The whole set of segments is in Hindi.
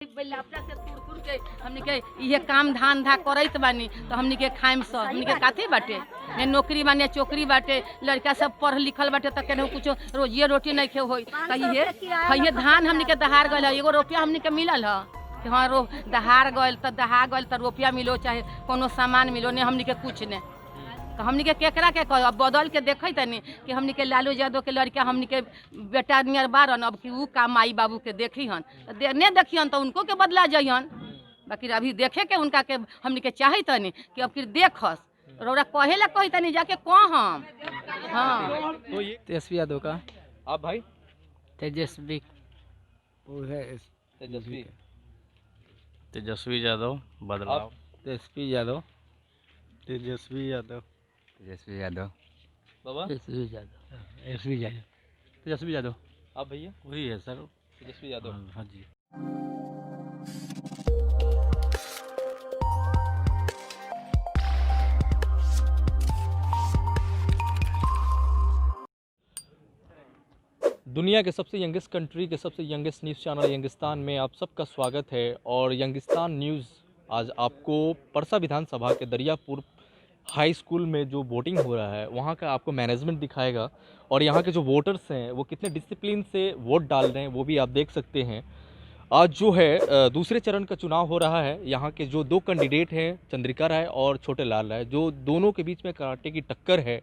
लापटा से तुड़ के हमनी के ये काम धंधा करत बानी तो हमनी के खाइम सब हमनी के काथे बाटे ने नौकरी बानी चोकरी बाटे लड़का सब पढ़ लिखल बाटे तो केनहु कुछ रोजिए रोटी नहीं खे होई कहिए धान हमनी के दहार गइल एगो रुपया हमनी के मिलल ह कि हाँ दहार गइल तो रुपया मिलो चाहे कोनो सामान मिलो ने हमनी के कुछ ने तो हमनी के केकरा के अब बदल के देखे तनी कि हमनी के लालू यादव के लड़का हमनी के बेटा नियर बारन अब कि ऊ का माई बाबू के देखी हन ने देखियन तो उनको के बदला जइहन बाकी अभी देखे के उनका के हमनी के चाहे तनी कि अब फिर देखस रौरा कहेला कही तनी जाके कह हम हाँ तो ये तेजस्वी यादव का आप भाई तेजस्वी वो है तेजस्वी यादव बदलाव तेजस्वी यादव तेजस्वी यादव तेजस्वी यादव बाबा तेजस्वी यादव तेजस्वी यादव आप भैया वही है सर तेजस्वी यादव हाँ जी। दुनिया के सबसे यंगेस्ट कंट्री के सबसे यंगेस्ट न्यूज़ चैनल यंगिस्तान में आप सबका स्वागत है। और यंगिस्तान न्यूज़ आज आपको परसा विधानसभा के दरियापुर हाई स्कूल में जो वोटिंग हो रहा है वहाँ का आपको मैनेजमेंट दिखाएगा और यहाँ के जो वोटर्स हैं वो कितने डिसिप्लिन से वोट डाल रहे हैं वो भी आप देख सकते हैं। आज जो है दूसरे चरण का चुनाव हो रहा है। यहाँ के जो दो कैंडिडेट हैं चंद्रिका राय और छोटे लाल राय, जो दोनों के बीच में कराटे की टक्कर है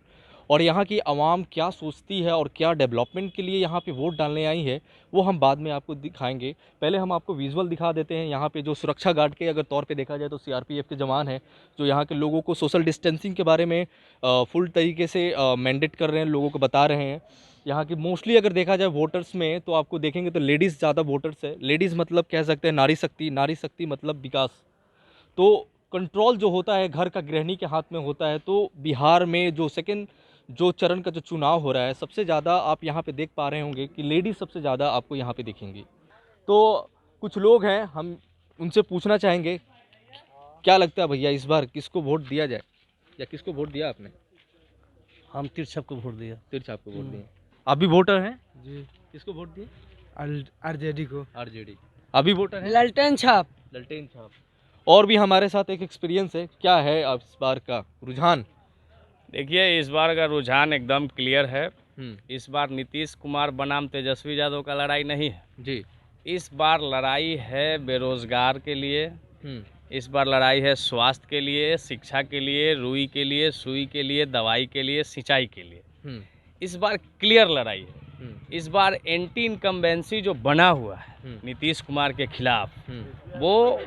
और यहाँ की आवाम क्या सोचती है और क्या डेवलपमेंट के लिए यहाँ पे वोट डालने आई है वो हम बाद में आपको दिखाएंगे। पहले हम आपको विजुअल दिखा देते हैं। यहाँ पे जो सुरक्षा गार्ड के अगर तौर पे देखा जाए तो सीआरपीएफ के जवान हैं जो यहाँ के लोगों को सोशल डिस्टेंसिंग के बारे में फुल तरीके से मैंडेट कर रहे हैं, लोगों को बता रहे हैं। यहाँ की मोस्टली अगर देखा जाए वोटर्स में तो आपको देखेंगे तो लेडीज़ ज़्यादा वोटर्स है। लेडीज़ मतलब कह सकते हैं नारी शक्ति मतलब विकास। तो कंट्रोल जो होता है घर का गृहिणी के हाथ में होता है। तो बिहार में जो चरण का जो चुनाव हो रहा है सबसे ज़्यादा आप यहाँ पे देख पा रहे होंगे कि लेडीज़ सबसे ज़्यादा आपको यहाँ पे दिखेंगी। तो कुछ लोग हैं, हम उनसे पूछना चाहेंगे क्या लगता है भैया इस बार किसको वोट दिया जाए या किसको वोट दिया आपने? हम तिरछप को वोट दिया। तिरछाप को वोट दिया। आप भी वोटर हैं जी। किसको वोट दिए? आरजेडी को। आरजेडी। अभी वोटर हैं? ललटेन छाप। और भी हमारे साथ एक एक्सपीरियंस है। क्या है आप इस बार का रुझान? देखिए इस बार का रुझान एकदम क्लियर है। इस बार नीतीश कुमार बनाम तेजस्वी यादव का लड़ाई नहीं है जी। इस बार लड़ाई है बेरोजगार के लिए। इस बार लड़ाई है स्वास्थ्य के लिए, शिक्षा के लिए, रुई के लिए, सुई के लिए, दवाई के लिए, सिंचाई के लिए। इस बार क्लियर लड़ाई है। इस बार एंटी इनकम्बेंसी जो बना हुआ है नीतीश कुमार के खिलाफ वो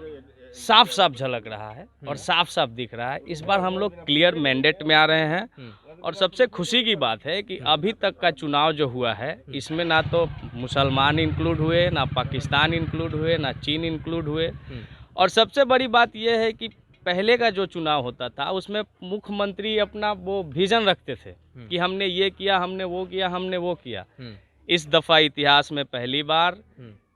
साफ साफ झलक रहा है और साफ साफ दिख रहा है। इस बार हम लोग क्लियर मैंडेट में आ रहे हैं। और सबसे खुशी की बात है कि अभी तक का चुनाव जो हुआ है इसमें ना तो मुसलमान इंक्लूड हुए, ना पाकिस्तान इंक्लूड हुए, ना चीन इंक्लूड हुए। और सबसे बड़ी बात यह है कि पहले का जो चुनाव होता था उसमें मुख्यमंत्री अपना वो विजन रखते थे कि हमने ये किया, हमने वो किया, हमने वो किया। इस दफ़ा इतिहास में पहली बार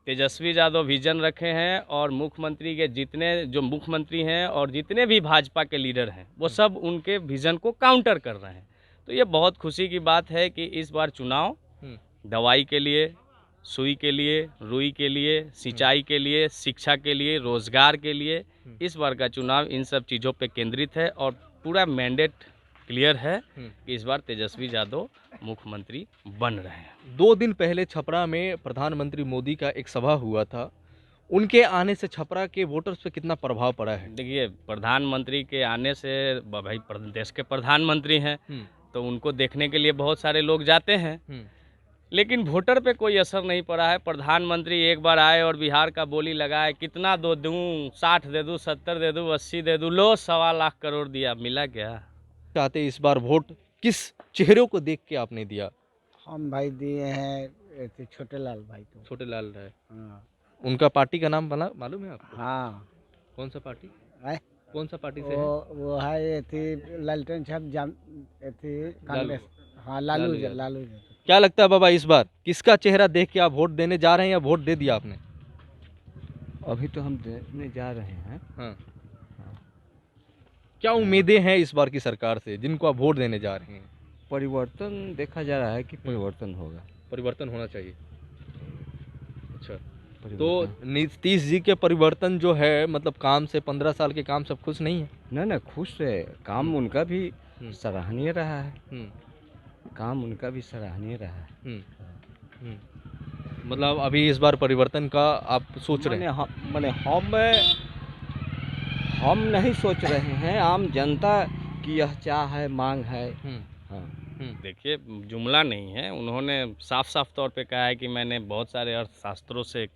तेजस्वी यादव विजन रखे हैं और मुख्यमंत्री के जितने जो मुख्यमंत्री हैं और जितने भी भाजपा के लीडर हैं वो सब उनके विजन को काउंटर कर रहे हैं। तो ये बहुत खुशी की बात है कि इस बार चुनाव दवाई के लिए, सुई के लिए, रुई के लिए, सिंचाई के लिए, शिक्षा के लिए, रोजगार के लिए इस बार का चुनाव इन सब चीज़ों पे केंद्रित है। और पूरा मैंडेट क्लियर है कि इस बार तेजस्वी यादव मुख्यमंत्री बन रहे हैं। 2 दिन पहले छपरा में प्रधानमंत्री मोदी का एक सभा हुआ था। उनके आने से छपरा के वोटर्स पे कितना प्रभाव पड़ा है? देखिए प्रधानमंत्री के आने से भाई देश के प्रधानमंत्री हैं तो उनको देखने के लिए बहुत सारे लोग जाते हैं। लेकिन वोटर पे कोई असर नहीं पड़ा है। प्रधानमंत्री एक बार आए और बिहार का बोली लगाए कितना दो दूँ, 60 दे दूँ, 70 दे दूँ, 80 दे दूँ, लो 1.25 लाख करोड़ दिया, मिला क्या? चाहते इस बार वोट किस चेहरों को देख के आपने दिया? हम भाई दिए हैं छोटे लाल भाई को। छोटे लाल राय। हाँ। उनका पार्टी का नाम मालूम है आपको? हाँ। कौन सा पार्टी? कौन सा पार्टी से वो है ललटेन छाप कांग्रेस। हाँ लालू यादव। क्या लगता है बाबा इस बार किसका चेहरा देख के आप वोट देने जा रहे हैं या वोट दे दिया आपने? अभी तो हम देने जा रहे हैं। हाँ। क्या उम्मीदें हैं इस बार की सरकार से जिनको आप वोट देने जा रहे हैं? परिवर्तन देखा जा रहा है कि परिवर्तन होगा। परिवर्तन होना चाहिए। अच्छा, तो नीतीश जी के परिवर्तन जो है मतलब काम से 15 साल के काम सब खुश नहीं है? ना खुश है, काम उनका भी सराहनीय रहा है। काम उनका भी सराहनीय रहा है। मतलब अभी इस बार परिवर्तन का आप सोच रहे हैं? मैंने हम नहीं सोच रहे हैं, आम जनता की यह चाह है, मांग है। हाँ। देखिए, जुमला नहीं है, उन्होंने साफ साफ तौर पे कहा है कि मैंने बहुत सारे अर्थशास्त्रों से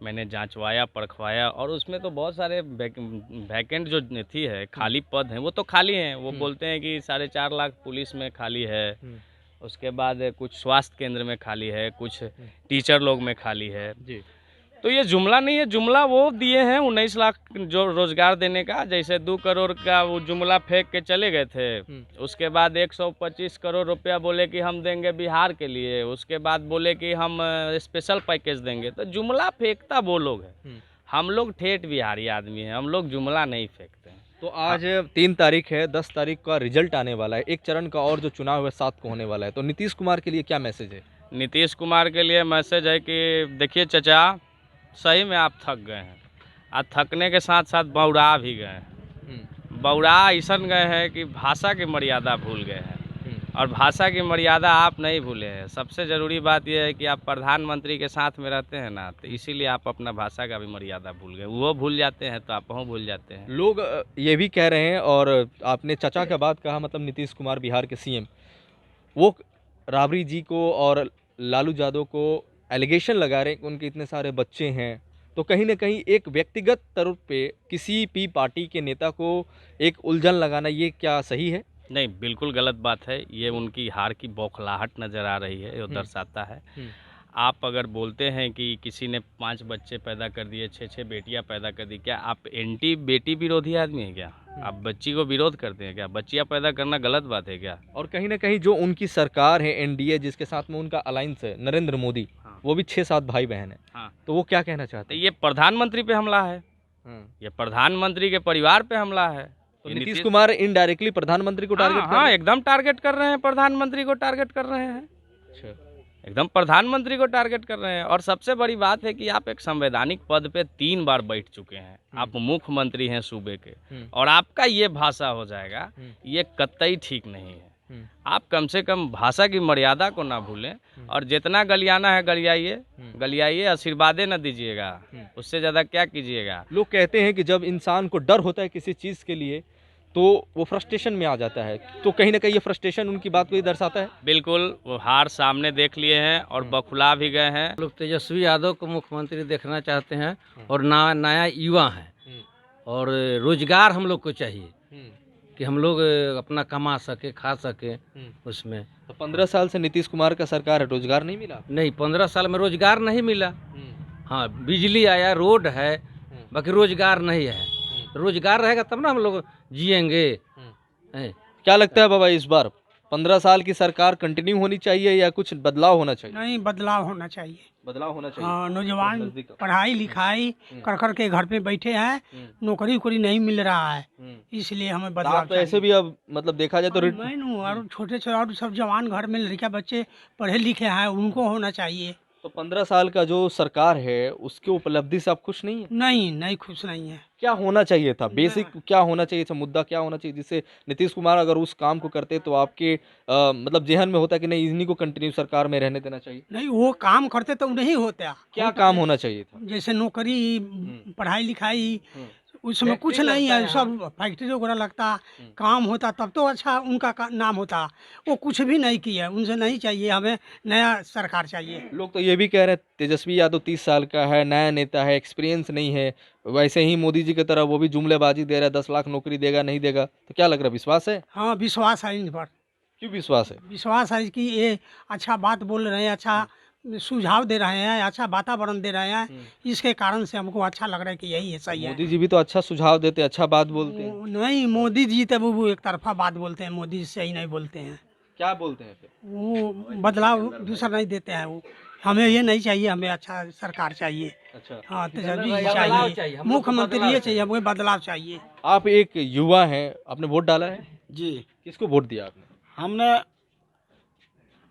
मैंने जांचवाया, परखवाया, और उसमें तो बहुत सारे वैकेंट जो थी है, खाली पद हैं, वो तो खाली हैं। वो बोलते हैं कि 4.5 लाख पुलिस में खाली है, उसके बाद कुछ स्वास्थ्य केंद्र में खाली है, कुछ टीचर लोग में खाली है जी। तो ये जुमला नहीं है, जुमला वो दिए हैं 19 लाख जो रोजगार देने का, जैसे 2 करोड़ का वो जुमला फेंक के चले गए थे। उसके बाद 125 करोड़ रुपया बोले कि हम देंगे बिहार के लिए, उसके बाद बोले कि हम स्पेशल पैकेज देंगे। तो जुमला फेंकता वो लोग है, हम लोग ठेठ बिहारी आदमी हैं, हम लोग जुमला नहीं फेंकते हैं। तो आज 3 तारीख है, 10 तारीख का रिजल्ट आने वाला है, एक चरण का और जो चुनाव है 7 को होने वाला है। तो नीतीश कुमार के लिए क्या मैसेज है? नीतीश कुमार के लिए मैसेज है कि देखिए चाचा, सही में आप थक गए हैं, और थकने के साथ साथ बौरा भी गए हैं। बौरा ऐसा गए हैं कि भाषा की मर्यादा भूल गए हैं, और भाषा की मर्यादा आप नहीं भूले हैं। सबसे ज़रूरी बात यह है कि आप प्रधानमंत्री के साथ में रहते हैं ना, तो इसीलिए आप अपना भाषा का भी मर्यादा भूल गए। वो भूल जाते हैं तो आप वहाँ भूल जाते हैं। लोग ये भी कह रहे हैं, और आपने चाचा का बात कहा, मतलब नीतीश कुमार बिहार के सीएम, वो राबड़ी जी को और लालू यादव को एलिगेशन लगा रहे हैं कि उनके इतने सारे बच्चे हैं। तो कहीं ना कहीं एक व्यक्तिगत तौर पे किसी भी पार्टी के नेता को एक उलझन लगाना, ये क्या सही है? नहीं, बिल्कुल गलत बात है। ये उनकी हार की बौखलाहट नज़र आ रही है, ये दर्शाता है। आप अगर बोलते हैं कि किसी ने 5 बच्चे पैदा कर दिए, 6 बेटियां पैदा कर दी, क्या आप एंटी बेटी विरोधी आदमी हैं क्या? आप बच्ची को विरोध करते हैं क्या? बच्चियां पैदा करना गलत बात है क्या? और कहीं ना कहीं जो उनकी सरकार है एनडीए, जिसके साथ में उनका अलायंस है नरेंद्र मोदी, वो भी 6-7 भाई बहन है। तो वो क्या कहना चाहते हैं? ये प्रधानमंत्री पे हमला है, ये प्रधानमंत्री के परिवार पे हमला है। तो नीतीश कुमार इनडायरेक्टली प्रधानमंत्री को टारगेट कर रहे हैं? एकदम टारगेट कर रहे हैं, प्रधानमंत्री को टारगेट कर रहे हैं। अच्छा, एकदम प्रधानमंत्री को टारगेट कर रहे हैं। और सबसे बड़ी बात है कि आप एक संवैधानिक पद पे 3 बार बैठ चुके हैं, आप मुख्यमंत्री हैं सूबे के, और आपका ये भाषा हो जाएगा, ये कतई ठीक नहीं है। आप कम से कम भाषा की मर्यादा को ना भूलें, और जितना गलियाना है गलियाइए, आशीर्वादे न दीजिएगा, उससे ज़्यादा क्या कीजिएगा। लोग कहते हैं कि जब इंसान को डर होता है किसी चीज़ के लिए तो वो फ्रस्ट्रेशन में आ जाता है, तो कहीं ना कहीं ये फ्रस्ट्रेशन उनकी बात को ही दर्शाता है। बिल्कुल, वो हार सामने देख लिए हैं और बखुला भी गए हैं। लोग तेजस्वी यादव को मुख्यमंत्री देखना चाहते हैं, और नया युवा है, और रोजगार हम लोग को चाहिए कि हम लोग अपना कमा सके, खा सके उसमें। तो 15 साल से नीतीश कुमार का सरकार है, रोजगार नहीं मिला? नहीं, 15 साल में रोजगार नहीं मिला। हाँ, बिजली आया, रोड है, बाकी रोजगार नहीं है। रोजगार रहेगा तब ना हम लोग जिएंगे। क्या लगता है बाबा, इस बार 15 साल की सरकार कंटिन्यू होनी चाहिए या कुछ बदलाव होना चाहिए? नहीं, बदलाव होना चाहिए। बदलाव होना चाहिए। हाँ, नौजवान पढ़ाई लिखाई कर कर के घर पे बैठे हैं, नौकरी उकरी नहीं मिल रहा है, इसलिए हमें बदलाव आप तो ऐसे भी अब मतलब देखा जाए तो मैं हूँ, और छोटे छोटे और सब जवान घर में लड़का बच्चे पढ़े लिखे हैं, उनको होना चाहिए। तो 15 साल का जो सरकार है उसकी उपलब्धि से आप खुश नहीं है? नहीं खुश नहीं है। क्या होना चाहिए था, बेसिक क्या होना चाहिए था, मुद्दा क्या होना चाहिए जिससे नीतीश कुमार अगर उस काम को करते तो आपके मतलब जेहन में होता कि नहीं, इन्हीं को कंटिन्यू सरकार में रहने देना चाहिए? नहीं, वो काम करते तो नहीं होता। क्या काम होना चाहिए था? जैसे नौकरी, पढ़ाई लिखाई, उसमें कुछ नहीं है, सब फैक्ट्री वगैरह लगता, काम होता तब तो अच्छा उनका नाम होता। वो कुछ भी नहीं किया, उनसे नहीं चाहिए, हमें नया सरकार चाहिए। लोग तो ये भी कह रहे हैं तेजस्वी यादव 30 साल का है, नया नेता है, एक्सपीरियंस नहीं है, वैसे ही मोदी जी की तरह वो भी जुमलेबाजी दे रहा है, 10 लाख नौकरी देगा नहीं देगा। तो क्या लग रहा है, विश्वास है? हाँ, विश्वास है इन पर। क्यों विश्वास है? विश्वास है कि ये अच्छा बात बोल रहे हैं, अच्छा सुझाव दे रहे हैं, अच्छा वातावरण दे रहे हैं, इसके कारण से हमको अच्छा लग रहा है कि यही है, सही है। मोदी जी भी तो अच्छा सुझाव देते, अच्छा बात बोलते हैं। नहीं, मोदी जी तो वो एक तरफा बात बोलते हैं, मोदी जी सही नहीं बोलते हैं। क्या बोलते हैं फिर? वो बदलाव दूसरा नहीं देते हैं। वो हमें ये नहीं चाहिए, हमें अच्छा सरकार चाहिए। अच्छा, हाँ, तेजस्वी जी चाहिए, मुख्यमंत्री ये चाहिए, हमें बदलाव चाहिए। आप एक युवा हैं, आपने वोट डाला है? जी, किसको वोट दिया आपने? हमने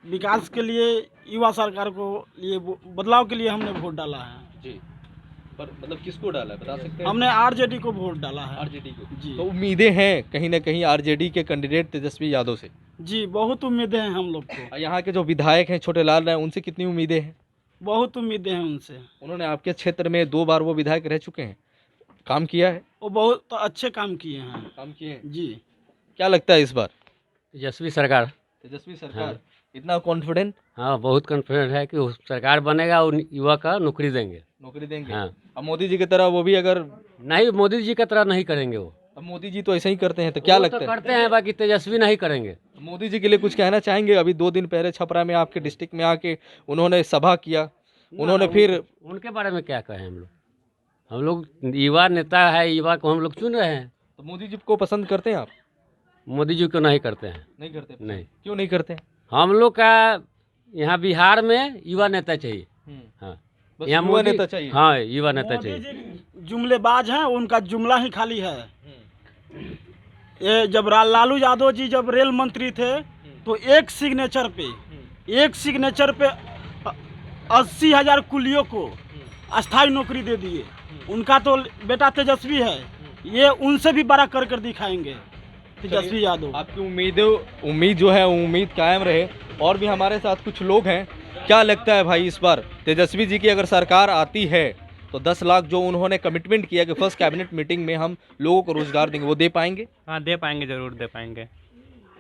विकास के लिए, युवा सरकार को लिए, बदलाव के लिए हमने वोट डाला है। जी, पर मतलब किसको डाला है बता सकते हैं? हमने आरजेडी को वोट डाला है। आरजेडी को। जी तो उम्मीदें हैं कहीं ना कहीं आरजेडी के कैंडिडेट तेजस्वी यादव से। जी, बहुत उम्मीदें हैं हम लोग को, और यहाँ के जो विधायक हैं छोटे लाल राय, उनसे कितनी उम्मीदें हैं? बहुत उम्मीदें हैं उनसे। उन्होंने आपके क्षेत्र में 2 बार वो विधायक रह चुके हैं, काम किया है? वो बहुत अच्छे काम किए हैं। काम किए हैं। जी, क्या लगता है इस बार तेजस्वी सरकार। तेजस्वी सरकार? हाँ। इतना कॉन्फिडेंट? हाँ, बहुत कॉन्फिडेंट है कि वो सरकार बनेगा और युवा का नौकरी देंगे। नौकरी देंगे? हाँ। अब मोदी जी की तरह वो भी अगर, नहीं, मोदी जी की तरह नहीं करेंगे वो। अब मोदी जी तो ऐसा ही करते हैं, तो क्या वो लगता तो है? करते हैं, बाकी तेजस्वी नहीं करेंगे। मोदी जी के लिए कुछ कहना चाहेंगे? अभी 2 दिन पहले छपरा में आपके डिस्ट्रिक्ट में आके उन्होंने सभा किया, उन्होंने फिर उनके बारे में क्या कहें हम लोग युवा नेता है, युवा को हम लोग चुन रहे हैं। तो मोदी जी को पसंद करते हैं आप? मोदी जी को नहीं करते हैं। नहीं करते? नहीं, क्यों नहीं करते हैं? हम लोग का यहाँ बिहार में युवा नेता चाहिए। हाँ, बस यहाँ युवा मोदी नेता चाहिए। हाँ, युवा नेता मोदी चाहिए। जी जुमलेबाज हैं, उनका जुमला ही खाली है। ये जब लालू यादव जी जब रेल मंत्री थे तो एक सिग्नेचर पे 80,000 कुलियों को अस्थाई नौकरी दे दिए। उनका तो बेटा तेजस्वी है, ये उनसे भी बड़ा कर दिखाएंगे तेजस्वी यादव। आपकी उम्मीद जो है उम्मीद कायम रहे। और भी हमारे साथ कुछ लोग हैं। क्या लगता है भाई, इस बार तेजस्वी जी की अगर सरकार आती है तो 10 लाख जो उन्होंने कमिटमेंट किया कि फर्स्ट कैबिनेट मीटिंग में हम लोगों को रोजगार देंगे, वो दे पाएंगे? हाँ, दे पाएंगे, जरूर दे पाएंगे।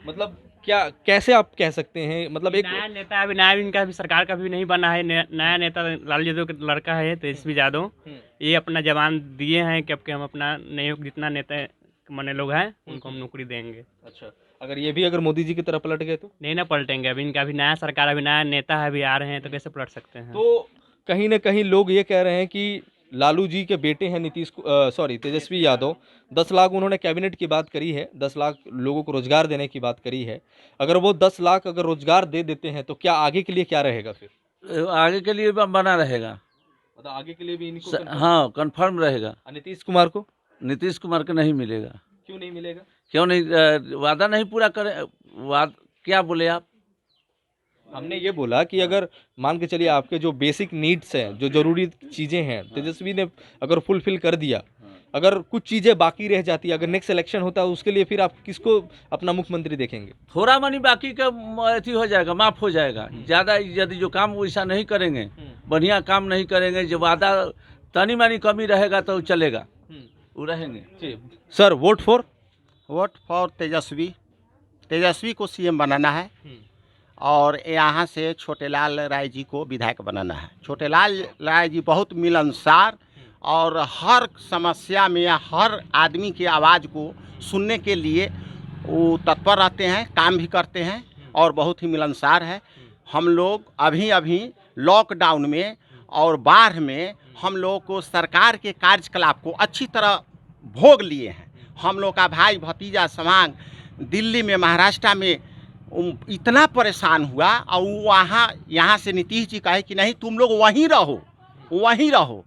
मतलब क्या, कैसे आप कह सकते हैं? मतलब एक नया नेता अभी नया इनका भी सरकार का भी नहीं बना है। नया नेता लालू यादव का लड़का है तेजस्वी यादव। ये अपना जवान दिए हैं कि अब के हम अपना नए जितना नेता मने लोग हैं उनको हम नौकरी देंगे। अच्छा, अगर ये भी अगर मोदी जी की तरफ पलट गए तो? नहीं ना पलटेंगे, अभी इनका अभी नया सरकार, अभी नया नेता है, अभी आ रहे हैं, तो कैसे पलट सकते हैं? तो कहीं ना कहीं लोग ये कह रहे हैं कि लालू जी के बेटे हैं तेजस्वी यादव, 10 लाख उन्होंने कैबिनेट की बात करी है, 10 लाख लोगों को रोजगार देने की बात करी है। अगर वो 10 लाख अगर रोजगार दे देते हैं तो क्या आगे के लिए क्या रहेगा फिर? आगे के लिए बना रहेगा। मतलब आगे के लिए भी इनको हाँ, कंफर्म रहेगा। नीतीश कुमार को? नीतीश कुमार को नहीं मिलेगा। क्यों नहीं मिलेगा? क्यों नहीं? वादा नहीं पूरा करे। क्या बोले आप? हमने ये बोला कि अगर मान के चलिए आपके जो बेसिक नीड्स हैं, जो जरूरी चीज़ें हैं, तेजस्वी ने अगर फुलफिल कर दिया, अगर कुछ चीज़ें बाकी रह जाती है, अगर नेक्स्ट इलेक्शन होता है उसके लिए फिर आप किसको अपना मुख्यमंत्री देखेंगे? थोड़ा मनी बाकी का अथी हो जाएगा, माफ हो जाएगा। ज़्यादा यदि जो काम वैसा नहीं करेंगे, बढ़िया काम नहीं करेंगे, जो वादा तनी मनी कमी रहेगा तो चलेगा, वो रहेंगे। सर, वोट फॉर तेजस्वी को सीएम बनाना है और यहाँ से छोटेलाल राय जी को विधायक बनाना है। छोटेलाल राय जी बहुत मिलनसार और हर समस्या में हर आदमी की आवाज़ को सुनने के लिए वो तत्पर रहते हैं, काम भी करते हैं और बहुत ही मिलनसार है। हम लोग अभी लॉकडाउन में और बाढ़ में हम लोग को सरकार के कार्यकलाप को अच्छी तरह भोग लिए हैं। हम लोग का भाई भतीजा समाज दिल्ली में, महाराष्ट्र में इतना परेशान हुआ और यहाँ से नीतीश जी कहे कि नहीं तुम लोग वहीं रहो।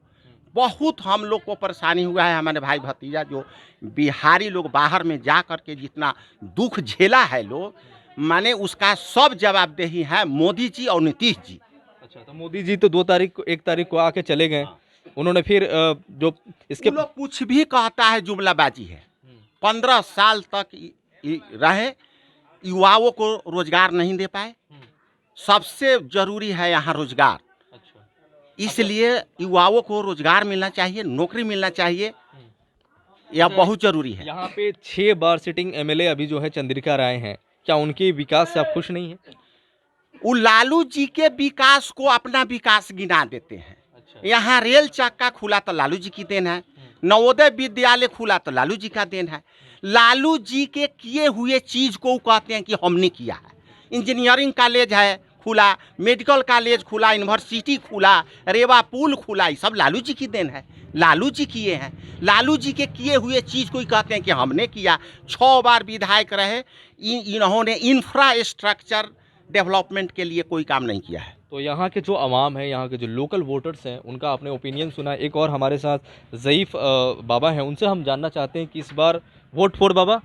बहुत हम लोग को परेशानी हुआ है। हमारे भाई भतीजा जो बिहारी लोग बाहर में जा कर के जितना दुख झेला है लोग, माने उसका सब जवाबदेही है मोदी जी और नीतीश जी। अच्छा, तो मोदी जी तो 1 तारीख को आके चले गए। उन्होंने फिर जो इसके लोग कुछ भी कहता है जुमलाबाजी है। 15 साल तक रहे, युवाओं को रोजगार नहीं दे पाए। सबसे जरूरी है यहाँ रोजगार। इसलिए युवाओं को रोजगार मिलना चाहिए, नौकरी मिलना चाहिए, यह बहुत जरूरी है। यहाँ पे 6 बार सिटिंग एमएलए अभी जो है चंद्रिका राय हैं, क्या उनके विकास से आप खुश नहीं हैं? वो लालू जी के विकास को अपना विकास गिना देते हैं। यहाँ रेल चक्का खुला तो लालू जी की देन है, नवोदय विद्यालय खुला तो लालू जी का देन है। लालू जी के किए हुए चीज को कहते हैं कि हमने किया है। इंजीनियरिंग कॉलेज है खुला, मेडिकल कॉलेज खुला, यूनिवर्सिटी खुला, रेवा पुल खुला, ये सब लालू जी की देन है, लालू जी किए हैं। लालू जी के किए हुए चीज़ को ही कहते हैं कि हमने किया। 6 बार विधायक रहे, इन्होंने इंफ्रास्ट्रक्चर डेवलपमेंट के लिए कोई काम नहीं किया है। तो यहाँ के जो आवाम है, यहाँ के जो लोकल वोटर्स हैं, उनका आपने ओपिनियन सुना। एक और हमारे साथ ज़ईफ़ बाबा हैं, उनसे हम जानना चाहते हैं कि इस बार वोट फॉर बाबा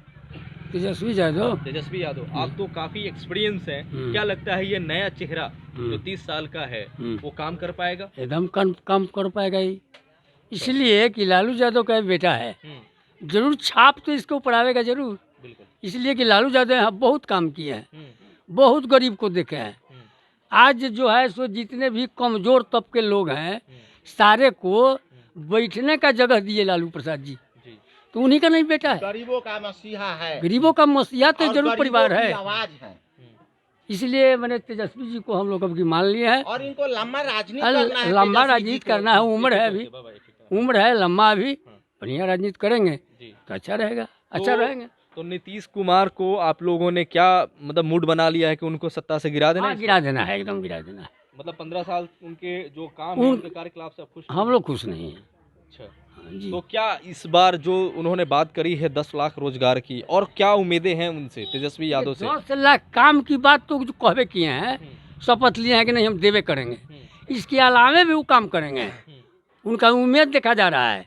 तेजस्वी यादव। तेजस्वी यादव, आप तो काफी एक्सपीरियंस है, क्या लगता है ये नया चेहरा जो 30 साल का है वो काम कर पाएगा? एकदम काम कर पाएगा ही, इसलिए कि लालू यादव का बेटा है, जरूर छाप तो इसको पढ़ावेगा जरूर, बिल्कुल। इसलिए कि लालू यादव यहाँ बहुत काम किए हैं, बहुत गरीब को देखे हैं। आज जो है सो जितने भी कमजोर तबके लोग हैं सारे को बैठने का जगह दिए लालू प्रसाद जी, तो उन्हीं का नहीं बेटा है। गरीबों का मसीहा है, गरीबों का मसीहा तो और जरूर गरीबों परिवार की है, आवाज है। इसलिए मैंने तेजस्वी जी को हम लोग अब की मान लिया है। और इनको लंबा राजनीति करना है, लंबा तेजस्वी जी राजनीति को। करना है, उम्र है अभी, उम्र है लंबा अभी, बढ़िया राजनीति करेंगे तो अच्छा रहेगा, अच्छा रहेंगे। तो नीतीश कुमार को आप लोगों ने क्या मतलब मूड बना लिया है कि उनको सत्ता से गिरा देना है? गिरा देना है, एकदम गिरा देना है। मतलब 15 साल उनके जो काम है उनके कार्यकलाप से आप खुश? हम लोग खुश नहीं हैं। अच्छा, तो क्या इस बार जो उन्होंने बात करी है 10 लाख रोजगार की, और क्या उम्मीदें हैं उनसे, तेजस्वी यादव से? 10 लाख काम की बात तो जो कहवे किए हैं, शपथ लिए हैं कि नहीं हम देवे करेंगे, इसके अलावे भी वो काम करेंगे, उनका उम्मीद देखा जा रहा है।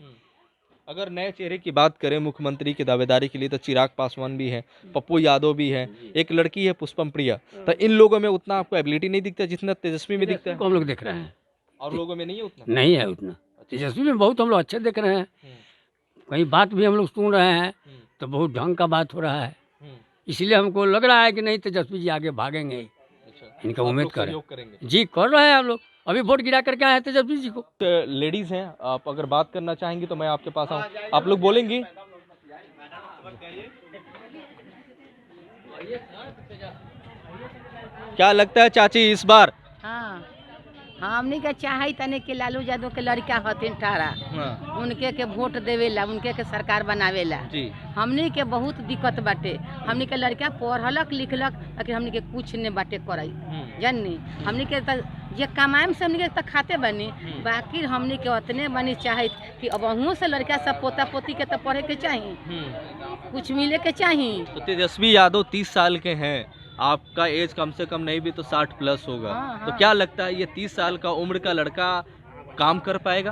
अगर नए चेहरे की बात करें मुख्यमंत्री की दावेदारी के लिए तो चिराग पासवान भी हैं, पप्पू यादव भी हैं, एक लड़की है पुष्पम प्रिया, तो इन लोगों में उतना आपको एबिलिटी नहीं दिखता जितना तेजस्वी में दिखता है? हम लोग देख रहे हैं, और लोगों में नहीं है उतना? नहीं है उतना, तेजस्वी में बहुत हम लोग अच्छे देख रहे हैं, कहीं बात भी हम लोग सुन रहे हैं तो बहुत ढंग का बात हो रहा है, इसलिए हमको लग रहा है कि नहीं तेजस्वी जी आगे भागेंगे, इनका उम्मीद करेंगे जी, कर रहे हैं हम लोग, अभी वोट गिरा करके आए हैं तेजस्वी जी को। लेडीज हैं, आप अगर बात करना चाहेंगी तो मैं आपके पास आऊँ, आप लोग बोलेंगी? क्या लगता है चाची इस बार? हाँ, हमनी के चाहे तने के लालू यादव के लड़का हथिन ठाड़ा, उनके के वोट देवेला, उनके के सरकार बनावेला जी। हमनी के बहुत दिक्कत बाटे, हमनी के लड़का पढ़लक लिखलक लेकिन हमनी के कुछ नहीं बाटे कराई, जाननी हमनी के जे कमाएम से हमनी के तक खाते बनी, बाकी हमनी के उतने बनी चाहे कि अब अहुओं से लड़का सब पोता पोती के तो पढ़े के चाहिए, कुछ मिले के चाहिए। तो तेजस्वी यादव 30 साल के हैं, आपका एज कम से कम नहीं भी तो 60 प्लस होगा, तो क्या लगता है ये 30 साल का उम्र का लड़का काम कर पाएगा?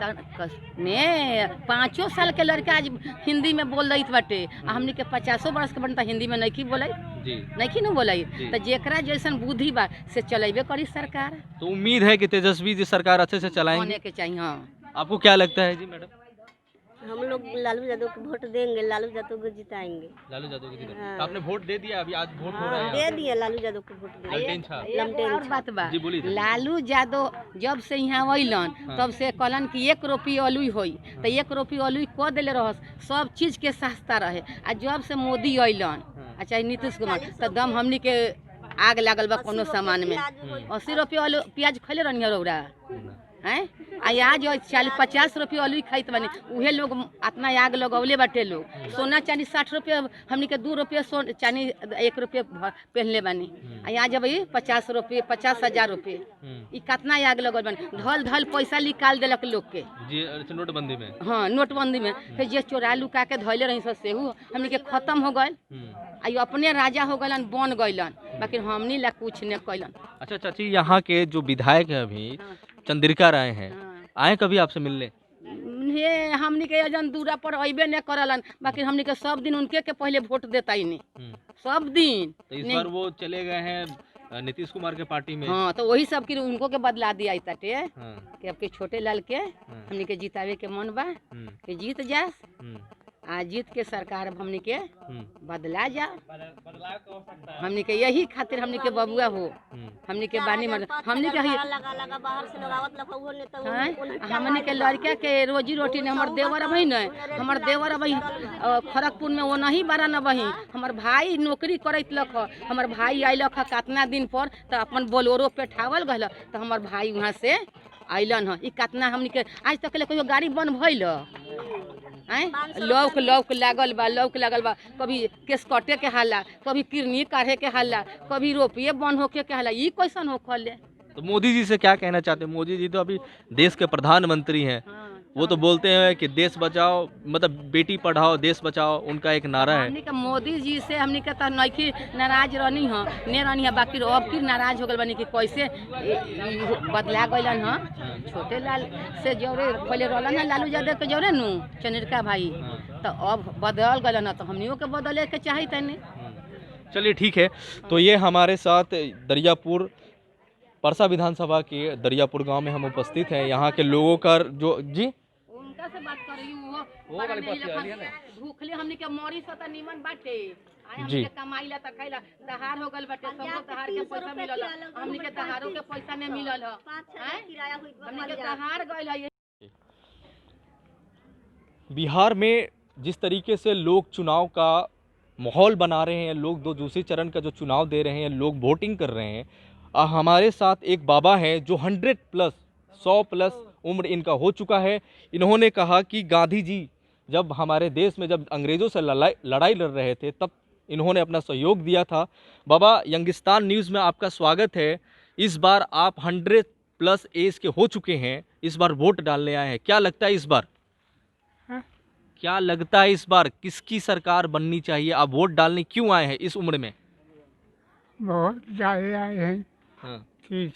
ने 5 साल के लड़का आज हिंदी में बोल रही बाटे, हमनी के 50 वर्ष के बनता हिंदी में नहीं बोलाई जी, नहीं न बोलाई, तो जेकरा जैसन बुद्धि बा से चलेबे करी सरकार। तो उम्मीद है कि तेजस्वी जी सरकार अच्छे से चलाएंगे? होने के चाहिए। हाँ, आपको क्या लगता है जी मैडम? हम लोग लालू यादव को वोट देंगे, लालू यादव को जिताएंगे। लालू यादव को जिताएंगे। हाँ। तो आपने वोट दे दिया, अभी आज वोट हो रहा है? दे दिया, लालू यादव को वोट दिया। और बात बा, जी बोलिए। लालू यादव जब से यहाँ अलन तब से कहलन कि 1 रुपया अलुई होई, तो 1 रुपया अलुई कह दिले रहस, सब चीज के सस्ता रहे। आ जब से मोदी अलन अच्छा नीतीश कुमार, तो दम हमनी के आग लागल बा कोनो सामान में। 80 रुपया प्याज खैले रहनी रौरा हैं, आज 40-50 रुपया अलुई खाइत बनी, उहे लोग अपना आग लगौले बाटे लोग। सोना चांदी 60 रुपया, हमनी के 2 रुपया चांदी 1 रुपया पहनले बानी, आज अब 50 रुपये 50,000 रुपये, ई कितना आग लगल बनी। धल धल पैसा निकाल देलक लोग के जी नोटबंदी में। हाँ, नोटबंदी में फिर जे चोरा लुका के धैले रही सेहू हमनी के खत्म हो गए, आई अपने राजा हो गलन, बन गइलन, बाकी हमनी ला कुछ नहीं कैलन। अच्छा चाची, यहाँ के जो विधायक है अभी चंद्रिका राय हैं, आए कभी आपसे मिलने? ये हमनी के जन दूरा पर अइबे नहीं करलन, बाकी हमनी के सब दिन उनके के पहले वोट देता ही नहीं, सब दिन। तो इस बार वो चले गए हैं नीतीश कुमार के पार्टी में। हाँ, तो वही सब की उनको के बदला दिया ताटे कि अब के छोटे लाल के हमनी के जितावे के मन बा कि जीत जा, आ जीत के सरकार हमनी के बदला जा, हमनी के यही खातिर हमनी के बबुआ हो, हमनी के बानी मर हमनी के हमनी के लड़का के रोजी रोटी ने। हमर देवर अभी न, हमर देवर अभी खड़गपुर में वो नहीं बारा न बही, हमर भाई नौकरी करत लख, हमर भाई अइलख कितना दिन पर, तो अपन बोलोरो पे ठावल गल, तो हमर भाई वहाँ से अलन है। ई कितना हमनी के आज तक ले कोई गाड़ी बन भइल लौक लौक लागल बा, लौक लागल बा, कभी केस कटे के हल्ला, कभी किरनी काढ़े के हल्ला, कभी रोपिए बंद होके के हल्ला, ई कैसन हो खले। तो मोदी जी से क्या कहना चाहते हैं? मोदी जी तो अभी देश के प्रधानमंत्री हैं, वो तो बोलते हैं कि देश बचाओ, मतलब बेटी पढ़ाओ देश बचाओ, उनका एक नारा है। हमनी के मोदी जी से हमनी के नइखी नाराज रहनी है, ने रहनी है, बाकी अब की नाराज हो गल बनी कि कैसे बदला गइलन है। छोटे लाल से जौरे पहले रहलन है लालू यादव के जौरे नु चंद्रिका भाई, तो अब बदल गलन है, तो हमनियों के बदले के चाही तनी। चलिए ठीक है। तो ये हमारे साथ दरियापुर परसा विधानसभा के दरियापुर गांव में हम उपस्थित हैं। यहाँ के लोगों का जो जी उनका से बात कर रही हूँ वो वाली बात कर रही है ना। भूखले हमनी के मोरी सता निमन बाटे आए जी। हमनी के कमाई ला त खैला दहार हो गल बाटे सबको दहार के पैसा मिलल हमनी के दहारों के पैसा नहीं मिलल ह हमनी के दहार गइल है। बिहार में जिस तरीके से लोग चुनाव का माहौल बना रहे हैं, लोग दूसरे चरण का जो चुनाव दे रहे हैं, लोग वोटिंग कर रहे हैं। हमारे साथ एक बाबा हैं जो 100+ उम्र इनका हो चुका है। इन्होंने कहा कि गांधी जी जब हमारे देश में जब अंग्रेज़ों से लड़ाई लड़ रहे थे तब इन्होंने अपना सहयोग दिया था। बाबा, यंगिस्तान न्यूज़ में आपका स्वागत है। इस बार आप 100+ एज के हो चुके हैं, इस बार वोट डालने आए हैं। क्या लगता है इस बार क्या लगता है इस बार किसकी सरकार बननी चाहिए? आप वोट डालने क्यों आए हैं इस उम्र में? बहुत ज़्यादा आए हैं। हाँ, तीर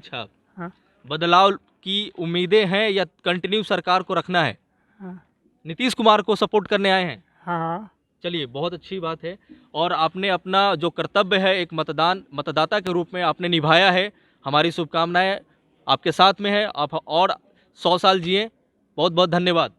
छाप। हाँ। बदलाव की उम्मीदें हैं या कंटिन्यू सरकार को रखना है? हाँ। नीतीश कुमार को सपोर्ट करने आए हैं? हाँ। चलिए, बहुत अच्छी बात है। और आपने अपना जो कर्तव्य है एक मतदाता के रूप में आपने निभाया है। हमारी शुभकामनाएं आपके साथ में है। आप और 100 साल जिए। बहुत बहुत धन्यवाद।